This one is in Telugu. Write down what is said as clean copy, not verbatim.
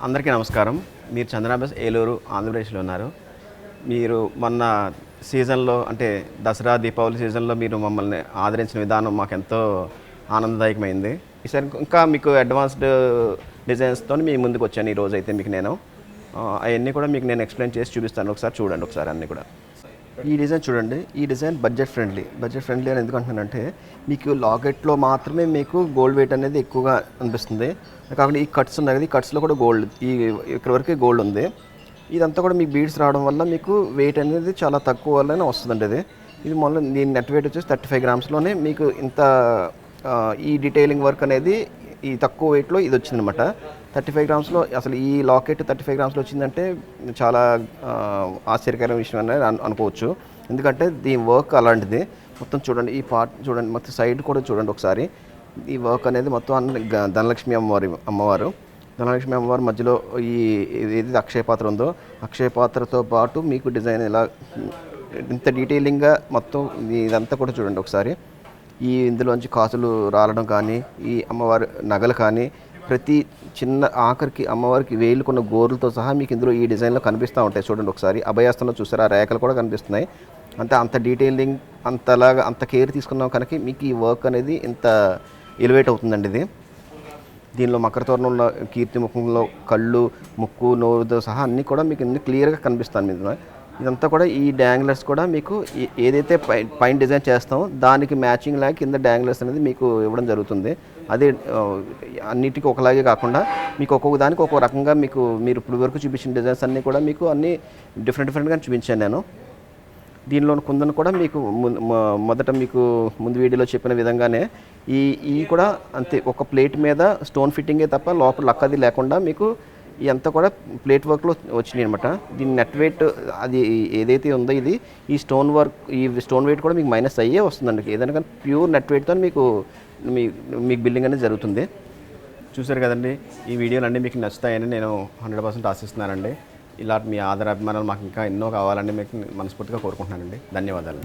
అందరికీ నమస్కారం. మీరు చందనాబస్ ఏలూరు ఆంధ్రప్రదేశ్లో ఉన్నారు. మీరు మొన్న సీజన్లో అంటే దసరా దీపావళి సీజన్లో మీరు మమ్మల్ని ఆదరించిన విధానం మాకెంతో ఆనందదాయకమైంది. ఈసారి ఇంకా మీకు అడ్వాన్స్డ్ డిజైన్స్తో మీ ముందుకు వచ్చాను. ఈరోజు అయితే మీకు నేను అవన్నీ కూడా మీకు నేను ఎక్స్ప్లెయిన్ చేసి చూపిస్తాను. ఒకసారి చూడండి ఒకసారి అన్నీ కూడా. ఈ డిజైన్ చూడండి. ఈ డిజైన్ బడ్జెట్ ఫ్రెండ్లీ అని ఎందుకు అంటున్నానంటే మీకు లాకెట్లో మాత్రమే మీకు గోల్డ్ వెయిట్ అనేది ఎక్కువగా అనిపిస్తుంది. కాకుండా ఈ కట్స్ ఉన్నాయి కదా, ఈ కట్స్లో కూడా గోల్డ్ ఇక్కడ వరకే గోల్డ్ ఉంది. ఇదంతా కూడా మీకు బీడ్స్ రావడం వల్ల మీకు వెయిట్ అనేది చాలా తక్కువ వల్లనే వస్తుందండి. ఇది మొన్న దీని నెట్ వెయిట్ వచ్చేసి 35 గ్రామ్స్లోనే మీకు ఇంత ఈ డీటెయిలింగ్ వర్క్ అనేది ఈ తక్కువ వెయిట్లో ఇది వచ్చిందనమాట. 35 గ్రామ్స్లో అసలు ఈ లాకెట్ 35 గ్రామ్స్లో వచ్చిందంటే చాలా ఆశ్చర్యకరమైన విషయం అనేది అనుకోవచ్చు. ఎందుకంటే దీని వర్క్ అలాంటిది. మొత్తం చూడండి, ఈ పార్ట్ చూడండి, మొత్తం సైడ్ కూడా చూడండి ఒకసారి. ఈ వర్క్ అనేది మొత్తం ధనలక్ష్మి అమ్మవారు మధ్యలో ఏది అక్షయ పాత్ర ఉందో అక్షయ పాత్రతో పాటు మీకు డిజైన్ ఇలా ఇంత డీటెయిలింగ్గా మొత్తం ఇదంతా కూడా చూడండి ఒకసారి. ఇందులోంచి కాసులు రాలడం కానీ, ఈ అమ్మవారి నగలు కానీ, ప్రతి చిన్న ఆఖరికి అమ్మవారికి వేలుకున్న గోర్లతో సహా మీకు ఇందులో ఈ డిజైన్లో కనిపిస్తూ ఉంటాయి. చూడండి ఒకసారి. అభయాస్తంలో చూసారు, ఆ రేఖలు కూడా కనిపిస్తున్నాయి. అంత డీటెయిలింగ్ అంత కేర్ తీసుకున్నాం కనుక మీకు ఈ వర్క్ అనేది ఇంత ఎలివేట్ అవుతుందండి. దీనిలో మకర తోరణంలో కీర్తి ముఖంలో కళ్ళు, ముక్కు, నోరుతో సహా అన్నీ కూడా మీకు క్లియర్గా కనిపిస్తాను. మీద ఇదంతా కూడా ఈ డ్యాంగ్లర్స్ కూడా మీకు ఏదైతే పైన డిజైన్ చేస్తామో దానికి మ్యాచింగ్ లాగా కింద డ్యాంగ్లర్స్ అనేది మీకు ఇవ్వడం జరుగుతుంది. అదే అన్నిటికీ ఒకలాగే కాకుండా మీకు ఒక్కొక్క దానికి ఒక్కొక్క రకంగా మీరు ఇప్పుడు వరకు చూపించిన డిజైన్స్ అన్నీ కూడా మీకు అన్నీ డిఫరెంట్గా చూపించాను నేను. దీనిలో కుందను కూడా మీకు మొదట మీకు ముందు వీడియోలో చెప్పిన విధంగానే ఈ కూడా అంతే, ఒక ప్లేట్ మీద స్టోన్ ఫిట్టింగే తప్ప లోపల లక్కది లేకుండా మీకు ఇదంతా కూడా ప్లేట్ వర్క్లో వచ్చినాయి అనమాట. దీని నెట్ వెయిట్ అది ఏదైతే ఉందో ఈ స్టోన్ వెయిట్ కూడా మీకు మైనస్ అయ్యే వస్తుందండి. ఏదైనా కానీ ప్యూర్ నెట్ వెయిట్తో మీకు బిల్డింగ్ అనేది జరుగుతుంది. చూసారు కదండి. ఈ వీడియోలు అన్నీ మీకు నచ్చుతాయని నేను 100% ఆశిస్తున్నానండి. ఇలా మీ ఆదరాభిమానాలు మాకు ఇంకా ఎన్నో కావాలని మీకు మనస్ఫూర్తిగా కోరుకుంటున్నానండి. ధన్యవాదాలు.